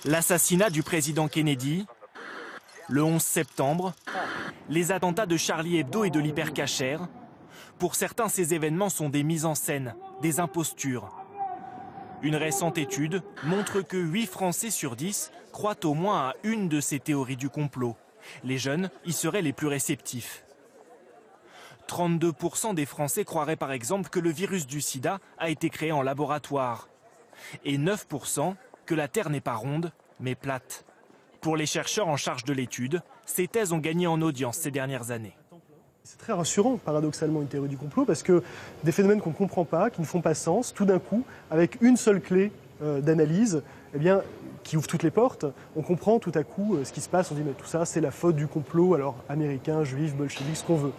L'assassinat du président Kennedy, le 11 septembre, les attentats de Charlie Hebdo et de l'Hypercacher. Pour certains, ces événements sont des mises en scène, des impostures. Une récente étude montre que 8 Français sur 10 croient au moins à une de ces théories du complot. Les jeunes y seraient les plus réceptifs. 32% des Français croiraient par exemple que le virus du sida a été créé en laboratoire. Et 9% que la Terre n'est pas ronde, mais plate. Pour les chercheurs en charge de l'étude, ces thèses ont gagné en audience ces dernières années. C'est très rassurant, paradoxalement, une théorie du complot, parce que des phénomènes qu'on ne comprend pas, qui ne font pas sens, tout d'un coup, avec une seule clé d'analyse, eh bien, qui ouvre toutes les portes, on comprend tout à coup ce qui se passe, on dit mais tout ça c'est la faute du complot, alors américain, juif, bolchevique, ce qu'on veut.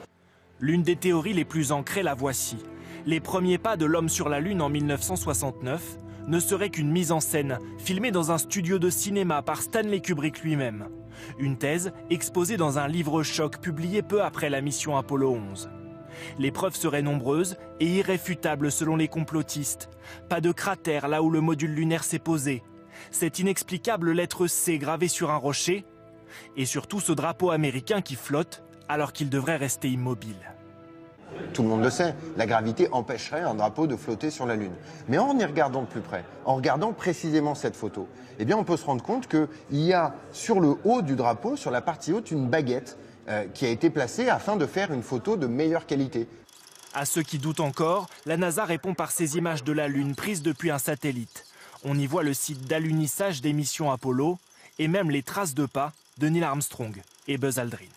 L'une des théories les plus ancrées, la voici. Les premiers pas de l'homme sur la Lune en 1969 ne seraient qu'une mise en scène, filmée dans un studio de cinéma par Stanley Kubrick lui-même. Une thèse exposée dans un livre-choc publié peu après la mission Apollo 11. Les preuves seraient nombreuses et irréfutables selon les complotistes. Pas de cratère là où le module lunaire s'est posé. Cette inexplicable lettre C gravée sur un rocher. Et surtout ce drapeau américain qui flotte alors qu'il devrait rester immobile. Tout le monde le sait, la gravité empêcherait un drapeau de flotter sur la Lune. Mais en y regardant de plus près, en regardant précisément cette photo, eh bien on peut se rendre compte qu'il y a sur le haut du drapeau, sur la partie haute, une baguette qui a été placée afin de faire une photo de meilleure qualité. À ceux qui doutent encore, la NASA répond par ces images de la Lune prises depuis un satellite. On y voit le site d'alunissage des missions Apollo et même les traces de pas de Neil Armstrong et Buzz Aldrin.